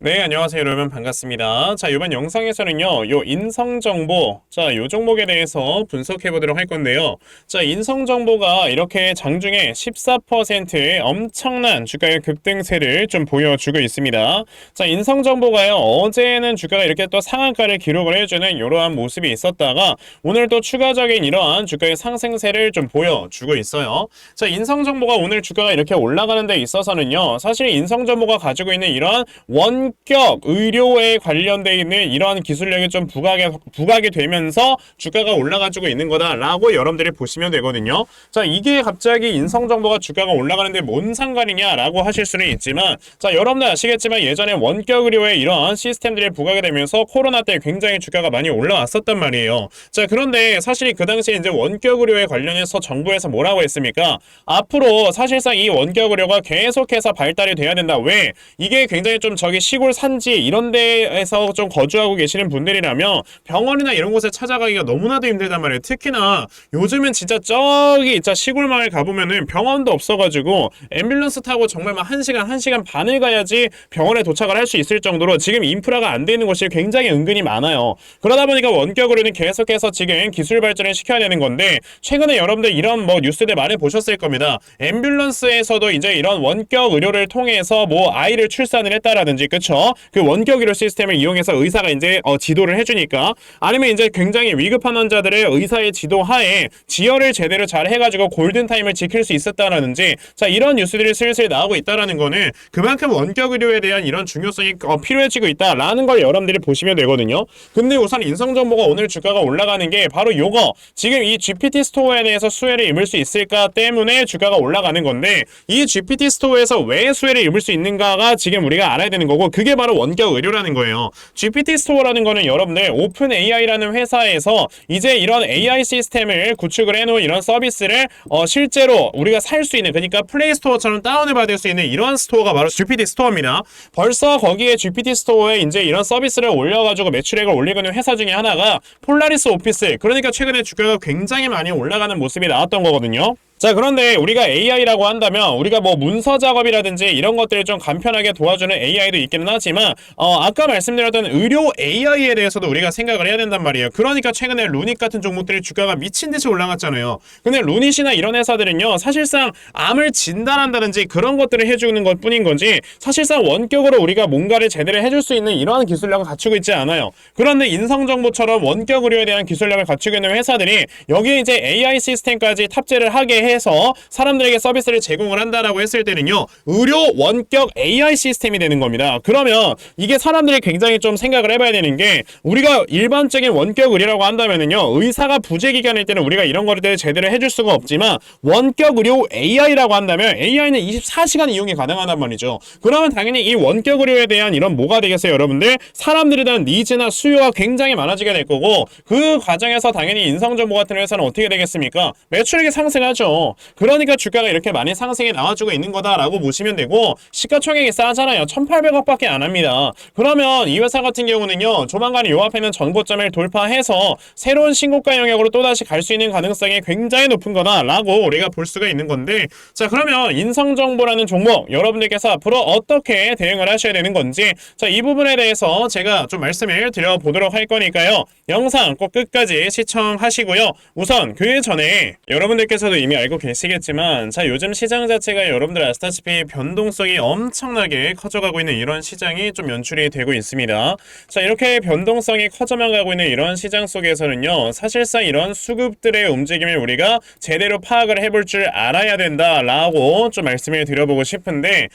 네, 안녕하세요, 여러분. 반갑습니다. 자, 이번 영상에서는요, 요 인성정보, 자, 요 종목에 대해서 분석해 보도록 할 건데요. 자, 인성정보가 이렇게 장중에 14%의 엄청난 주가의 급등세를 좀 보여주고 있습니다. 자, 인성정보가요, 어제는 주가가 이렇게 또 상한가를 기록을 해주는 이러한 모습이 있었다가, 오늘 또 추가적인 이러한 주가의 상승세를 좀 보여주고 있어요. 자, 인성정보가 오늘 주가가 이렇게 올라가는 데 있어서는요, 사실 인성정보가 가지고 있는 이러한 원격 의료에 관련되어 있는 이러한 기술력이 좀 부각이 되면서 주가가 올라가지고 있는 거다라고 여러분들이 보시면 되거든요. 자, 이게 갑자기 인성정보가 주가가 올라가는데 뭔 상관이냐라고 하실 수는 있지만, 자, 여러분들 아시겠지만 예전에 원격 의료에 이러한 시스템들이 부각이 되면서 코로나 때 굉장히 주가가 많이 올라왔었단 말이에요. 자, 그런데 사실 그 당시에 이제 원격 의료에 관련해서 정부에서 뭐라고 했습니까? 앞으로 사실상 이 원격 의료가 계속해서 발달이 돼야 된다. 왜? 이게 굉장히 좀 시골 산지 이런 데에서 좀 거주하고 계시는 분들이라면 병원이나 이런 곳에 찾아가기가 너무나도 힘들단 말이에요. 특히나 요즘은 진짜 진짜 시골 마을 가보면은 병원도 없어가지고 앰뷸런스 타고 정말 막 1시간 반을 가야지 병원에 도착을 할 수 있을 정도로 지금 인프라가 안 되는 곳이 굉장히 은근히 많아요. 그러다 보니까 원격으로는 계속해서 지금 기술 발전을 시켜야 되는 건데, 최근에 여러분들 이런 뉴스들 많이 보셨을 겁니다. 앰뷸런스에서도 이제 이런 원격 의료를 통해서 아이를 출산을 했다라든지, 그쵸? 그 원격 의료 시스템을 이용해서 의사가 이제 지도를 해주니까, 아니면 이제 굉장히 위급한 환자들의 의사의 지도 하에 지혈을 제대로 잘 해가지고 골든타임을 지킬 수 있었다라든지, 자, 이런 뉴스들이 슬슬 나오고 있다라는 거는 그만큼 원격 의료에 대한 이런 중요성이 필요해지고 있다라는 걸 여러분들이 보시면 되거든요. 근데 우선 인성정보가 오늘 주가가 올라가는 게 바로 요거, 지금 이 GPT 스토어에 대해서 수혜를 입을 수 있을까 때문에 주가가 올라가는 건데, 이 GPT 스토어에서 왜 수혜를 입을 수 있는가가 지금 우리가 알아야 되는 거고, 그게 바로 원격 의료라는 거예요. GPT 스토어라는 거는 여러분들 오픈 AI라는 회사에서 이제 이런 AI 시스템을 구축을 해놓은 이런 서비스를 실제로 우리가 살 수 있는, 그러니까 플레이 스토어처럼 다운을 받을 수 있는 이런 스토어가 바로 GPT 스토어입니다. 벌써 거기에 GPT 스토어에 이제 이런 서비스를 올려가지고 매출액을 올리고 있는 회사 중에 하나가 폴라리스 오피스, 그러니까 최근에 주가가 굉장히 많이 올라가는 모습이 나왔던 거거든요. 자, 그런데 우리가 AI라고 한다면 우리가 문서 작업이라든지 이런 것들을 좀 간편하게 도와주는 AI도 있기는 하지만 아까 말씀드렸던 의료 AI에 대해서도 우리가 생각을 해야 된단 말이에요. 그러니까 최근에 루닛 같은 종목들이 주가가 미친듯이 올라갔잖아요. 근데 루닛이나 이런 회사들은요, 사실상 암을 진단한다든지 그런 것들을 해주는 것 뿐인 건지, 사실상 원격으로 우리가 뭔가를 제대로 해줄 수 있는 이러한 기술력을 갖추고 있지 않아요. 그런데 인성정보처럼 원격 의료에 대한 기술력을 갖추고 있는 회사들이 여기에 이제 AI 시스템까지 탑재를 하게 해서 사람들에게 서비스를 제공을 한다라고 했을 때는요, 의료 원격 AI 시스템이 되는 겁니다. 그러면 이게 사람들이 굉장히 좀 생각을 해봐야 되는 게, 우리가 일반적인 원격 의료라고 한다면은요, 의사가 부재기간일 때는 우리가 이런 거를 제대로 해줄 수가 없지만, 원격 의료 AI라고 한다면 AI는 24시간 이용이 가능하단 말이죠. 그러면 당연히 이 원격 의료에 대한 이런 뭐가 되겠어요, 여러분들? 사람들에 대한 니즈나 수요가 굉장히 많아지게 될 거고, 그 과정에서 당연히 인성정보 같은 회사는 어떻게 되겠습니까? 매출액이 상승하죠. 그러니까 주가가 이렇게 많이 상승이 나와주고 있는 거다라고 보시면 되고, 시가총액이 싸잖아요. 1,800억밖에 안 합니다. 그러면 이 회사 같은 경우는요, 조만간 요 앞에는 전고점을 돌파해서 새로운 신고가 영역으로 또다시 갈 수 있는 가능성이 굉장히 높은 거다라고 우리가 볼 수가 있는 건데, 자, 그러면 인성정보라는 종목 여러분들께서 앞으로 어떻게 대응을 하셔야 되는 건지, 자, 이 부분에 대해서 제가 좀 말씀을 드려보도록 할 거니까요, 영상 꼭 끝까지 시청하시고요. 우선 그 전에 여러분들께서도 이미 알고 계시겠지만, 자, 요즘 시장 자체가 여러분들 아시다시피 변동성이 엄청나게 커져가고 있는 이런 시장이 좀 연출이 되고 있습니다. 자, 이렇게 변동성이 커져만 가고 있는 이런 시장 속에서는요, 사실상 이런 수급들의 움직임을 우리가 제대로 파악을 해볼 줄 알아야 된다라고 좀 말씀을 드려보고 싶은데,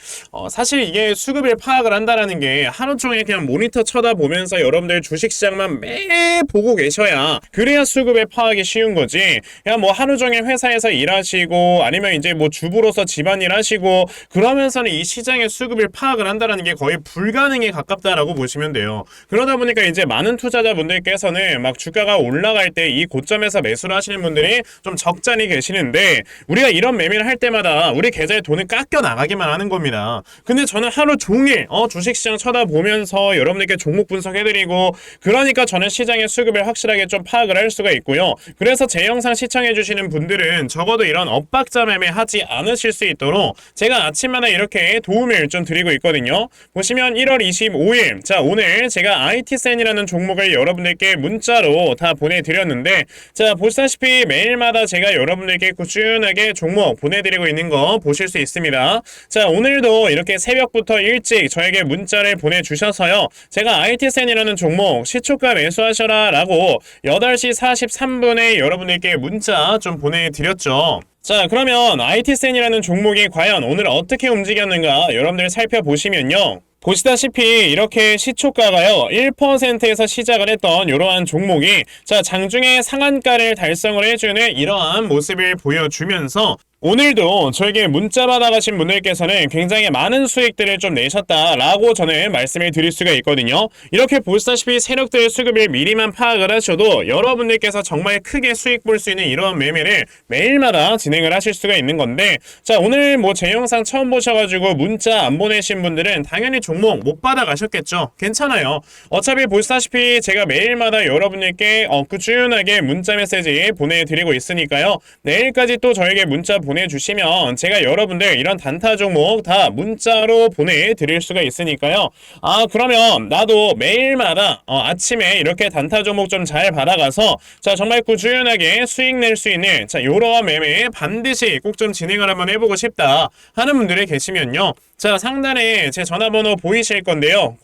사실 이게 수급을 파악을 한다라는 게 하루 종일 그냥 모니터 쳐다보면서 여러분들 주식시장만 매 보고 계셔야, 그래야 수급의 파악이 쉬운 거지, 그냥 하루 종일 회사에서 일하시고 아니면 이제 주부로서 집안일 하시고 그러면서는 이 시장의 수급을 파악을 한다는 게 거의 불가능에 가깝다라고 보시면 돼요. 그러다 보니까 이제 많은 투자자분들께서는 막 주가가 올라갈 때 이 고점에서 매수를 하시는 분들이 좀 적잖이 계시는데, 우리가 이런 매매를 할 때마다 우리 계좌에 돈을 깎여 나가기만 하는 겁니다. 근데 저는 하루 종일 주식시장 쳐다보면서 여러분들께 종목 분석해드리고, 그러니까 저는 시장의 수급을 확실하게 좀 파악을 할 수가 있고요. 그래서 제 영상 시청해주시는 분들은 적어도 이런 엇박자 매매 하지 않으실 수 있도록 제가 아침마다 이렇게 도움을 좀 드리고 있거든요. 보시면 1월 25일 자 오늘 제가 IT센이라는 종목을 여러분들께 문자로 다 보내드렸는데 자 보시다시피 매일마다 제가 여러분들께 꾸준하게 종목 보내드리고 있는 거 보실 수 있습니다. 자 오늘도 이렇게 새벽부터 일찍 저에게 문자를 보내주셔서요. 제가 IT센이라는 종목 시초가 매수하셔라 라고 8시 43분에 여러분들께 문자 좀 보내드렸죠. 자 그러면 IT센이라는 종목이 과연 오늘 어떻게 움직였는가 여러분들 살펴보시면요. 보시다시피 이렇게 시초가가요 1%에서 시작을 했던 이러한 종목이 자 장중에 상한가를 달성을 해주는 이러한 모습을 보여주면서 오늘도 저에게 문자 받아가신 분들께서는 굉장히 많은 수익들을 좀 내셨다라고 저는 말씀을 드릴 수가 있거든요. 이렇게 보시다시피 세력들의 수급을 미리만 파악을 하셔도 여러분들께서 정말 크게 수익 볼 수 있는 이러한 매매를 매일마다 진행을 하실 수가 있는 건데 자 오늘 뭐 제 영상 처음 보셔가지고 문자 안 보내신 분들은 당연히 종목 못 받아가셨겠죠. 괜찮아요. 어차피 보시다시피 제가 매일마다 여러분들께 꾸준하게 문자 메시지 보내드리고 있으니까요. 내일까지 또 저에게 문자 보내주시면 제가 여러분들 이런 단타 종목 다 문자로 보내드릴 수가 있으니까요. 아 그러면 나도 매일마다 아침에 이렇게 단타 종목 좀 잘 받아가서 자 정말 꾸준하게 수익 낼 수 있는 자 요러한 매매 반드시 꼭 좀 진행을 한번 해보고 싶다 하는 분들이 계시면요. 자 상단에 제 전화번호 보이실 건데요.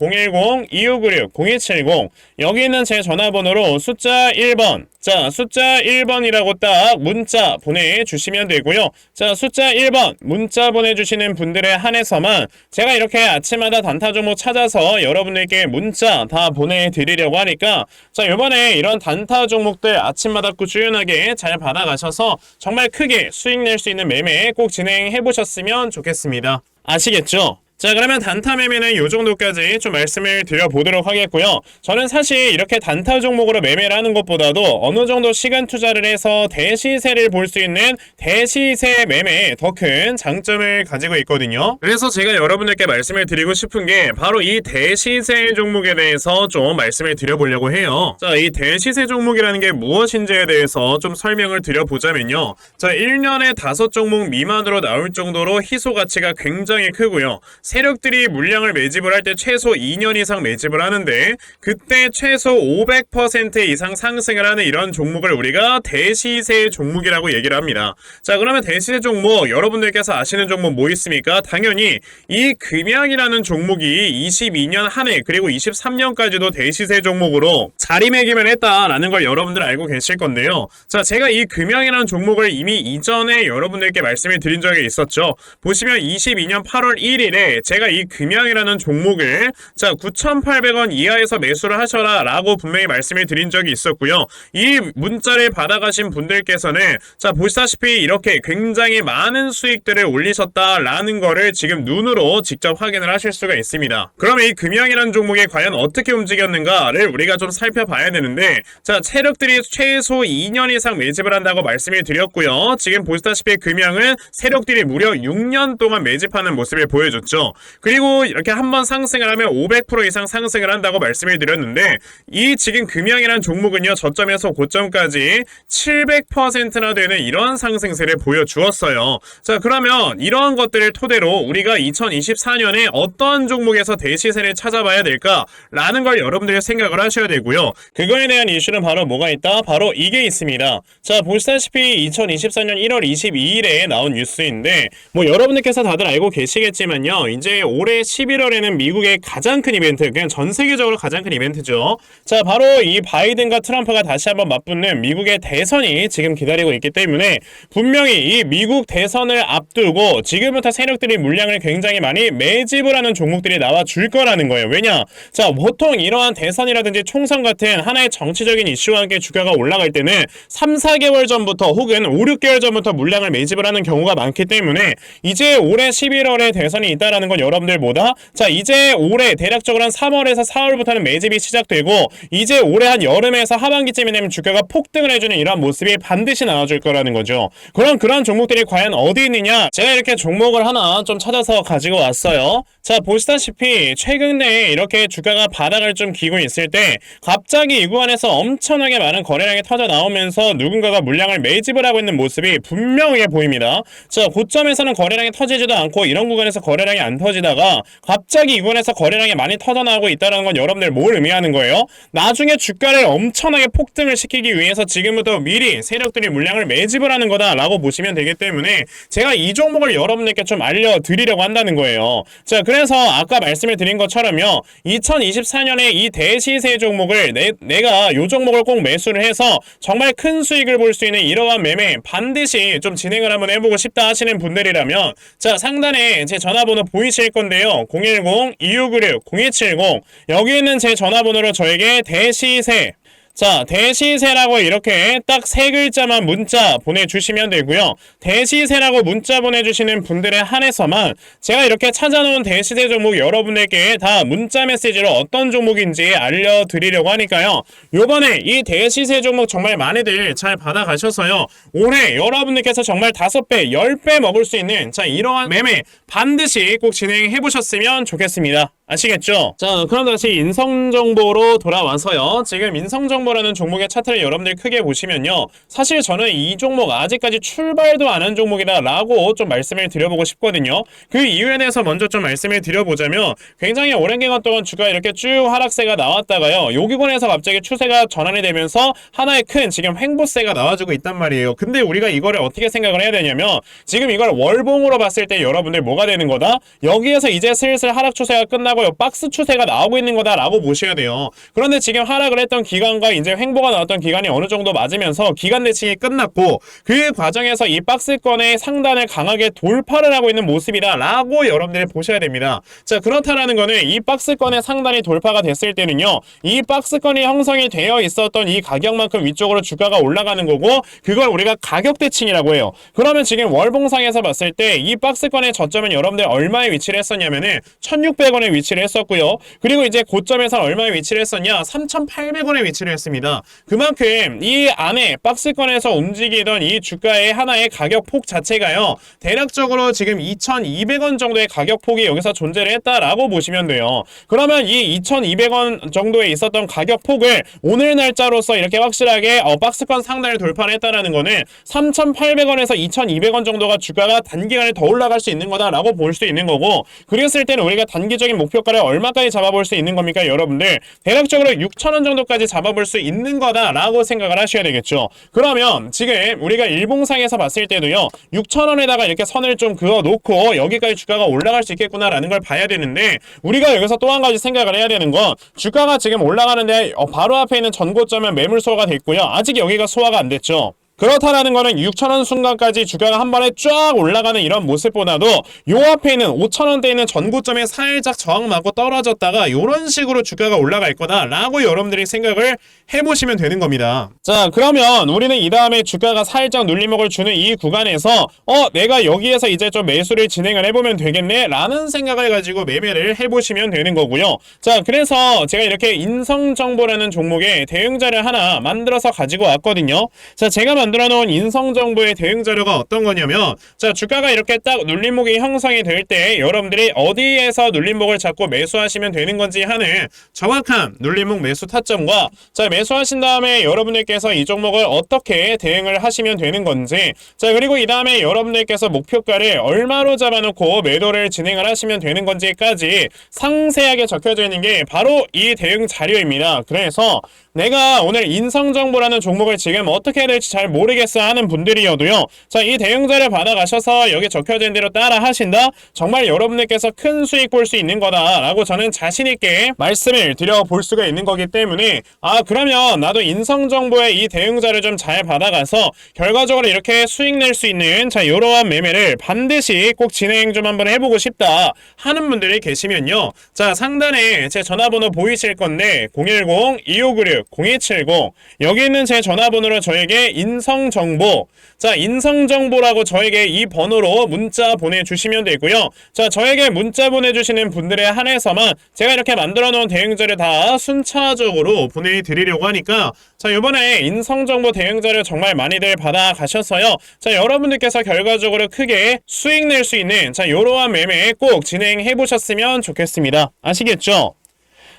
010-2596-0270 여기 있는 제 전화번호로 숫자 1번 자 숫자 1번이라고 딱 문자 보내주시면 되고요. 자 숫자 1번 문자 보내주시는 분들에 한해서만 제가 이렇게 아침마다 단타 종목 찾아서 여러분들께 문자 다 보내드리려고 하니까 자 이번에 이런 단타 종목들 아침마다 꾸준하게 잘 받아가셔서 정말 크게 수익 낼 수 있는 매매 꼭 진행해 보셨으면 좋겠습니다. 아시겠죠? 자 그러면 단타 매매는 이 정도까지 좀 말씀을 드려보도록 하겠고요. 저는 사실 이렇게 단타 종목으로 매매를 하는 것보다도 어느 정도 시간 투자를 해서 대시세를 볼 수 있는 대시세 매매에 더 큰 장점을 가지고 있거든요. 그래서 제가 여러분들께 말씀을 드리고 싶은 게 바로 이 대시세 종목에 대해서 좀 말씀을 드려보려고 해요. 자 이 대시세 종목이라는 게 무엇인지에 대해서 좀 설명을 드려보자면요. 자 1년에 5종목 미만으로 나올 정도로 희소 가치가 굉장히 크고요. 세력들이 물량을 매집을 할 때 최소 2년 이상 매집을 하는데 그때 최소 500% 이상 상승을 하는 이런 종목을 우리가 대시세 종목이라고 얘기를 합니다. 자 그러면 대시세 종목 여러분들께서 아시는 종목 뭐 있습니까? 당연히 이 금양이라는 종목이 22년 한 해 그리고 23년까지도 대시세 종목으로 자리매김을 했다라는 걸 여러분들 알고 계실 건데요. 자 제가 이 금양이라는 종목을 이미 이전에 여러분들께 말씀을 드린 적이 있었죠. 보시면 22년 8월 1일에 제가 이 금양이라는 종목을 자 9,800원 이하에서 매수를 하셔라 라고 분명히 말씀을 드린 적이 있었고요. 이 문자를 받아가신 분들께서는 자 보시다시피 이렇게 굉장히 많은 수익들을 올리셨다라는 거를 지금 눈으로 직접 확인을 하실 수가 있습니다. 그러면 이 금양이라는 종목이 과연 어떻게 움직였는가를 우리가 좀 살펴봐야 되는데 자 세력들이 최소 2년 이상 매집을 한다고 말씀을 드렸고요. 지금 보시다시피 금양은 세력들이 무려 6년 동안 매집하는 모습을 보여줬죠. 그리고 이렇게 한번 상승을 하면 500% 이상 상승을 한다고 말씀을 드렸는데 이 지금 금양이라는 종목은요 저점에서 고점까지 700%나 되는 이런 상승세를 보여주었어요. 자 그러면 이러한 것들을 토대로 우리가 2024년에 어떤 종목에서 대시세를 찾아봐야 될까라는 걸 여러분들이 생각을 하셔야 되고요. 그거에 대한 이슈는 바로 뭐가 있다? 바로 이게 있습니다. 자 보시다시피 2024년 1월 22일에 나온 뉴스인데 뭐 여러분들께서 다들 알고 계시겠지만요. 이제 올해 11월에는 미국의 가장 큰 이벤트, 그냥 전 세계적으로 가장 큰 이벤트죠. 자, 바로 이 바이든과 트럼프가 다시 한번 맞붙는 미국의 대선이 지금 기다리고 있기 때문에 분명히 이 미국 대선을 앞두고 지금부터 세력들이 물량을 굉장히 많이 매집을 하는 종목들이 나와 줄 거라는 거예요. 왜냐? 자, 보통 이러한 대선이라든지 총선 같은 하나의 정치적인 이슈와 함께 주가가 올라갈 때는 3, 4개월 전부터 혹은 5, 6개월 전부터 물량을 매집을 하는 경우가 많기 때문에 이제 올해 11월에 대선이 있다라는 있다라는 건 여러분들 뭐다? 자, 이제 올해 대략적으로 한 3월에서 4월부터는 매집이 시작되고 이제 올해 한 여름에서 하반기쯤이 되면 주가가 폭등을 해주는 이러한 모습이 반드시 나와줄 거라는 거죠. 그럼 그런 종목들이 과연 어디 있느냐? 제가 이렇게 종목을 하나 좀 찾아서 가지고 왔어요. 자, 보시다시피 최근에 이렇게 주가가 바닥을 좀 기고 있을 때 갑자기 이 구간에서 엄청나게 많은 거래량이 터져 나오면서 누군가가 물량을 매집을 하고 있는 모습이 분명하게 보입니다. 자, 고점에서는 거래량이 터지지도 않고 이런 구간에서 거래량이 안 터지다가 갑자기 이 구간에서 거래량이 많이 터져 나오고 있다는 건 여러분들 뭘 의미하는 거예요? 나중에 주가를 엄청나게 폭등을 시키기 위해서 지금부터 미리 세력들이 물량을 매집을 하는 거다라고 보시면 되기 때문에 제가 이 종목을 여러분들께 좀 알려드리려고 한다는 거예요. 자, 그래서 아까 말씀을 드린 것처럼요, 2024년에 이 대시세 종목을 내가 이 종목을 꼭 매수를 해서 정말 큰 수익을 볼 수 있는 이러한 매매 반드시 좀 진행을 한번 해보고 싶다 하시는 분들이라면 자, 상단에 제 전화번호 보이실 건데요, 010-2696-0270 여기 있는 제 전화번호로 저에게 대시세, 자, 대시세라고 이렇게 딱 세 글자만 문자 보내주시면 되고요. 대시세라고 문자 보내주시는 분들에 한해서만 제가 이렇게 찾아놓은 대시세 종목 여러분들께 다 문자 메시지로 어떤 종목인지 알려드리려고 하니까요. 요번에 이 대시세 종목 정말 많이들 잘 받아가셔서요, 올해 여러분들께서 정말 5배, 10배 먹을 수 있는 자, 이러한 매매 반드시 꼭 진행해보셨으면 좋겠습니다. 아시겠죠? 자, 그럼 다시 인성정보로 돌아와서요, 지금 인성정보라는 종목의 차트를 여러분들 크게 보시면요, 사실 저는 이 종목 아직까지 출발도 안 한 종목이다 라고 좀 말씀을 드려보고 싶거든요. 그 이유에 대해서 먼저 좀 말씀을 드려보자면 굉장히 오랜 기간 동안 주가 이렇게 쭉 하락세가 나왔다가요, 요 기간에서 갑자기 추세가 전환이 되면서 하나의 큰 지금 횡보세가 나와주고 있단 말이에요. 근데 우리가 이거를 어떻게 생각을 해야 되냐면 지금 이걸 월봉으로 봤을 때 여러분들 뭐가 되는 거다? 여기에서 이제 슬슬 하락 추세가 끝나고 박스 추세가 나오고 있는 거다라고 보셔야 돼요. 그런데 지금 하락을 했던 기간과 이제 횡보가 나왔던 기간이 어느 정도 맞으면서 기간 대칭이 끝났고 그 과정에서 이 박스권의 상단을 강하게 돌파를 하고 있는 모습이다라고 여러분들이 보셔야 됩니다. 자, 그렇다라는 거는 이 박스권의 상단이 돌파가 됐을 때는요, 이 박스권이 형성이 되어 있었던 이 가격만큼 위쪽으로 주가가 올라가는 거고 그걸 우리가 가격 대칭이라고 해요. 그러면 지금 월봉상에서 봤을 때 이 박스권의 저점은 여러분들 얼마에 위치를 했었냐면은 1,600원에 위치를 했었고요. 그리고 이제 고점에서 얼마에 위치를 했었냐? 3,800원에 위치를 했습니다. 그만큼 이 안에 박스권에서 움직이던 이 주가의 하나의 가격폭 자체가요, 대략적으로 지금 2,200원 정도의 가격폭이 여기서 존재를 했다라고 보시면 돼요. 그러면 이 2,200원 정도에 있었던 가격폭을 오늘 날짜로서 이렇게 확실하게 박스권 상단을 돌파를 했다라는 거는 3,800원에서 2,200원 정도가 주가가 단기간에 더 올라갈 수 있는 거다라고 볼 수 있는 거고, 그랬을 때는 우리가 단기적인 목표가를 얼마까지 잡아볼 수 있는 겁니까 여러분들? 대략적으로 6,000원 정도까지 잡아볼 수 있는 거다라고 생각을 하셔야 되겠죠. 그러면 지금 우리가 일봉상에서 봤을 때도요, 6,000원에다가 이렇게 선을 좀 그어놓고 여기까지 주가가 올라갈 수 있겠구나라는 걸 봐야 되는데, 우리가 여기서 또 한 가지 생각을 해야 되는 건 주가가 지금 올라가는데 바로 앞에 있는 전고점은 매물 소화가 됐고요, 아직 여기가 소화가 안 됐죠. 그렇다라는 거는 6,000원 순간까지 주가가 한 번에 쫙 올라가는 이런 모습보다도 요 앞에 있는 5,000원대에 있는 전고점에 살짝 저항 맞고 떨어졌다가 이런 식으로 주가가 올라갈 거다라고 여러분들이 생각을 해보시면 되는 겁니다. 자, 그러면 우리는 이 다음에 주가가 살짝 눌림목을 주는 이 구간에서 내가 여기에서 이제 좀 매수를 진행을 해보면 되겠네 라는 생각을 가지고 매매를 해보시면 되는 거고요. 자, 그래서 제가 이렇게 인성정보라는 종목의 대응자를 하나 만들어서 가지고 왔거든요. 자, 제가 만들어 놓은 인성정보의 대응 자료가 어떤 거냐면, 자, 주가가 이렇게 딱 눌림목이 형성이 될 때 여러분들이 어디에서 눌림목을 잡고 매수하시면 되는 건지 하는 정확한 눌림목 매수 타점과, 자, 매수하신 다음에 여러분들께서 이 종목을 어떻게 대응을 하시면 되는 건지, 자, 그리고 이 다음에 여러분들께서 목표가를 얼마로 잡아놓고 매도를 진행을 하시면 되는 건지까지 상세하게 적혀져 있는 게 바로 이 대응 자료입니다. 그래서 내가 오늘 인성정보라는 종목을 지금 어떻게 해야 될지 잘 모르겠어 하는 분들이어도요, 자, 이 대응자를 받아가셔서 여기 적혀진 대로 따라 하신다? 정말 여러분들께서 큰 수익 볼 수 있는 거다 라고 저는 자신있게 말씀을 드려볼 수가 있는 거기 때문에, 그러면 나도 인성정보의 이 대응자를 좀 잘 받아가서 결과적으로 이렇게 수익 낼 수 있는 자, 이러한 매매를 반드시 꼭 진행 좀 한번 해보고 싶다 하는 분들이 계시면요, 자, 상단에 제 전화번호 보이실 건데 010-2596-0270 여기 있는 제 전화번호로 저에게 인성정보. 자, 인성정보라고 저에게 이 번호로 문자 보내주시면 되고요. 자, 저에게 문자 보내주시는 분들에 한해서만 제가 이렇게 만들어 놓은 대응자를 다 순차적으로 보내드리려고 하니까, 자, 이번에 인성정보 대응자를 정말 많이들 받아가셨어요. 자, 여러분들께서 결과적으로 크게 수익 낼 수 있는, 자, 이러한 매매 꼭 진행해 보셨으면 좋겠습니다. 아시겠죠?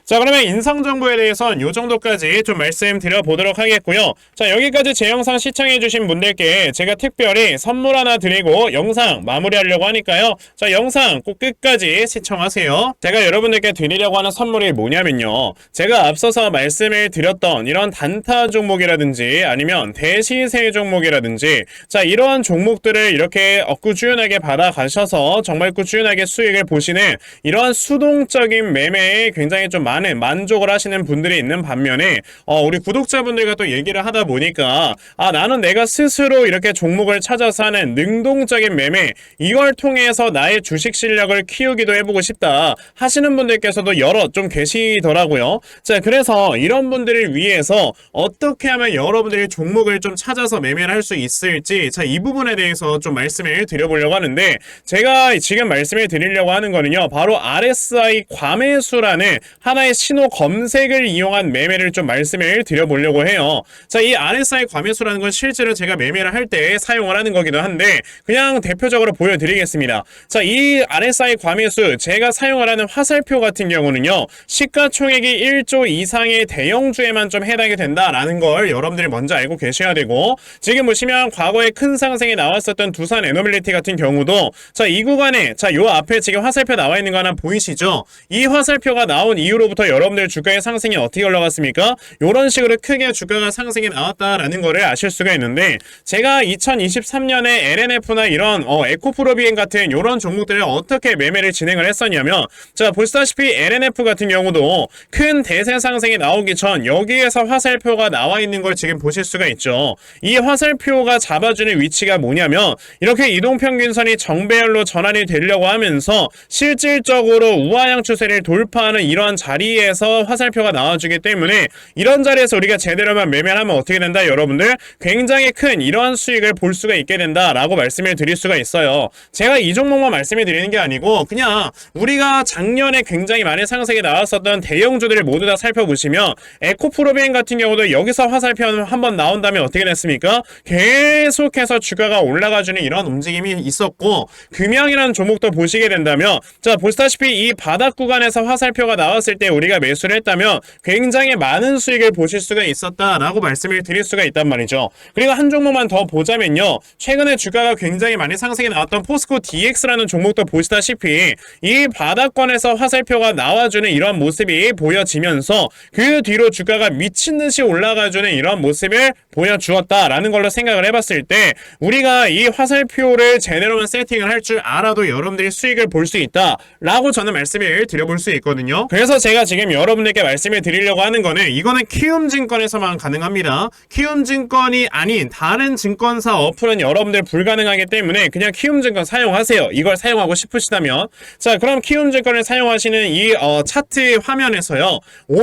자, 그러면 인성정보에 대해서는 요 정도까지 좀 말씀드려 보도록 하겠고요. 자, 여기까지 제 영상 시청해주신 분들께 제가 특별히 선물 하나 드리고 영상 마무리하려고 하니까요. 자, 영상 꼭 끝까지 시청하세요. 제가 여러분들께 드리려고 하는 선물이 뭐냐면요, 제가 앞서서 말씀을 드렸던 이런 단타 종목이라든지 아니면 대시세 종목이라든지, 자, 이러한 종목들을 이렇게 꾸준하게 받아가셔서 정말 꾸준하게 수익을 보시는 이러한 수동적인 매매에 굉장히 좀 많은 만족을 하시는 분들이 있는 반면에 우리 구독자분들과 또 얘기를 하다 보니까 나는 내가 스스로 이렇게 종목을 찾아서 하는 능동적인 매매, 이걸 통해서 나의 주식 실력을 키우기도 해보고 싶다 하시는 분들께서도 여러 좀 계시더라고요. 자, 그래서 이런 분들을 위해서 어떻게 하면 여러분들이 종목을 좀 찾아서 매매를 할 수 있을지, 자, 이 부분에 대해서 좀 말씀을 드려보려고 하는데, 제가 지금 말씀을 드리려고 하는 거는요, 바로 RSI 과매수라는 하나의 신호 검색을 이용한 매매를 좀 말씀을 드려보려고 해요. 자, 이 RSI 과매수라는 건 실제로 제가 매매를 할 때 사용을 하는 거기도 한데, 그냥 대표적으로 보여드리겠습니다. 자, 이 RSI 과매수, 제가 사용을 하는 화살표 같은 경우는요, 시가총액이 1조 이상의 대형주에만 좀 해당이 된다라는 걸 여러분들이 먼저 알고 계셔야 되고, 지금 보시면 과거에 큰 상승이 나왔었던 두산 에너빌리티 같은 경우도, 자, 이 구간에, 자, 요 앞에 지금 화살표 나와 있는 거 하나 보이시죠? 이 화살표가 나온 이후로부터 여러분들 주가의 상승이 어떻게 올라갔습니까? 이런 식으로 크게 주가가 상승이 나왔다라는 거를 아실 수가 있는데, 제가 2023년에 LNF나 이런 에코프로비엔 같은 이런 종목들을 어떻게 매매를 진행을 했었냐면, 자, 보시다시피 LNF 같은 경우도 큰 대세 상승이 나오기 전 여기에서 화살표가 나와 있는 걸 지금 보실 수가 있죠. 이 화살표가 잡아주는 위치가 뭐냐면, 이렇게 이동평균선이 정배열로 전환이 되려고 하면서 실질적으로 우하향 추세를 돌파하는 이런 자리에서 화살표가 나와주기 때문에, 이런 자리에서 우리가 제대로만 매매를 하면 어떻게 된다, 여러분들? 굉장히 큰 이러한 수익을 볼 수가 있게 된다라고 말씀을 드릴 수가 있어요. 제가 이 종목만 말씀을 드리는 게 아니고, 그냥 우리가 작년에 굉장히 많은 상승이 나왔었던 대형주들을 모두 다 살펴보시면, 에코프로비엔 같은 경우도 여기서 화살표 한번 나온 다음에 어떻게 됐습니까? 계속해서 주가가 올라가주는 이런 움직임이 있었고, 금양이라는 종목도 보시게 된다면, 자, 보시다시피 이 바닥 구간에서 화살표가 나왔을 때 우리가 매수를 했다면 굉장히 많은 수익을 보실 수가 있었다라고 말씀을 드릴 수가 있단 말이죠. 그리고 한 종목만 더 보자면요, 최근에 주가가 굉장히 많이 상승이 나왔던 포스코 DX라는 종목도 보시다시피 이 바닥권에서 화살표가 나와주는 이런 모습이 보여지면서 그 뒤로 주가가 미친듯이 올라가주는 이런 모습을 보여주었다라는 걸로 생각을 해봤을 때, 우리가 이 화살표를 제대로만 세팅을 할 줄 알아도 여러분들이 수익을 볼 수 있다라고 저는 말씀을 드려볼 수 있거든요. 그래서 제가 지금 여러분들께 말씀을 드리려고 하는 거는, 이거는 키움증권에서만 가능합니다. 키움증권이 아닌 다른 증권사 어플은 여러분들 불가능하기 때문에 그냥 키움증권 사용하세요. 이걸 사용하고 싶으시다면. 자, 그럼 키움증권을 사용하시는 이 차트 화면에서요,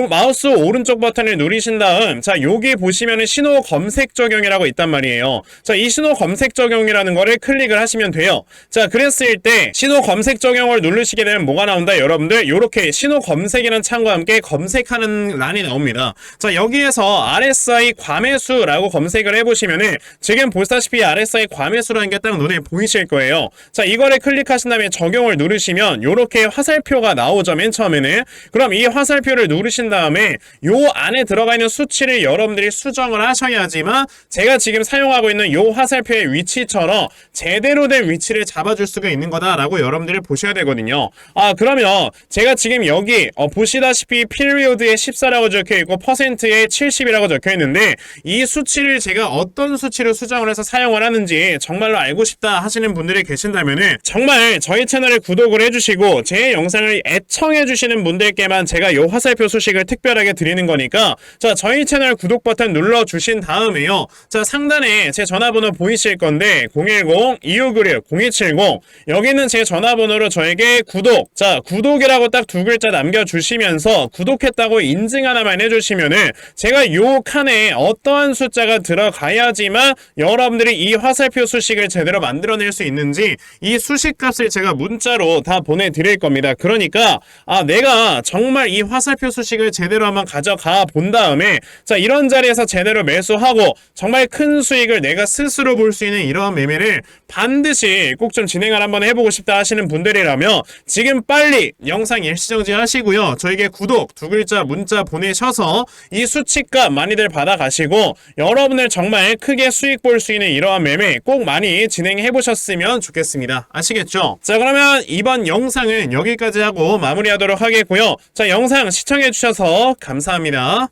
마우스 오른쪽 버튼을 누르신 다음, 자, 여기 보시면은 신호 검색 적용이라고 있단 말이에요. 자, 이 신호 검색 적용이라는 거를 클릭을 하시면 돼요. 자, 그랬을 때 신호 검색 적용을 누르시게 되면 뭐가 나온다, 여러분들? 요렇게 신호 검색이라는 창과 함께 검색하는 란이 나옵니다. 자, 여기에서 RSI 과매수라고 검색을 해보시면은 지금 보시다시피 RSI 과매수라는 게 딱 눈에 보이실 거예요. 자, 이거를 클릭하신 다음에 적용을 누르시면 요렇게 화살표가 나오죠, 맨 처음에는. 그럼 이 화살표를 누르신 다음에 요 안에 들어가 있는 수치를 여러분들이 수정을 하셔야지만 제가 지금 사용하고 있는 요 화살표의 위치처럼 제대로 된 위치를 잡아줄 수가 있는 거다라고 여러분들이 보셔야 되거든요. 그러면 제가 지금 여기 보시다시피 피리오드에 14라고 적혀있고 퍼센트에 70이라고 적혀있는데, 이 수치를 제가 어떤 수치로 수정을 해서 사용을 하는지 정말로 알고 싶다 하시는 분들이 계신다면은 정말 저희 채널에 구독을 해주시고 제 영상을 애청해주시는 분들께만 제가 요 화살표 소식을 특별하게 드리는 거니까, 자, 저희 채널 구독 버튼 눌러주신 다음에요, 자, 상단에 제 전화번호 보이실 건데 010-2596-0270, 여기는 제 전화번호로 저에게 구독, 자, 구독이라고 딱 두 글자 남겨주시면 누르시면서 구독했다고 인증 하나만 해주시면은 제가 요 칸에 어떠한 숫자가 들어가야지만 여러분들이 이 화살표 수식을 제대로 만들어낼 수 있는지 이 수식 값을 제가 문자로 다 보내드릴 겁니다. 그러니까 내가 정말 이 화살표 수식을 제대로 한번 가져가 본 다음에 자 이런 자리에서 제대로 매수하고 정말 큰 수익을 내가 스스로 볼 수 있는 이러한 매매를 반드시 꼭 좀 진행을 한번 해보고 싶다 하시는 분들이라면 지금 빨리 영상 일시정지 하시고요. 저에게 구독 두 글자 문자 보내셔서 이 수치값 많이들 받아가시고 여러분들 정말 크게 수익 볼 수 있는 이러한 매매 꼭 많이 진행해 보셨으면 좋겠습니다. 아시겠죠? 자 그러면 이번 영상은 여기까지 하고 마무리하도록 하겠고요. 자 영상 시청해 주셔서 감사합니다.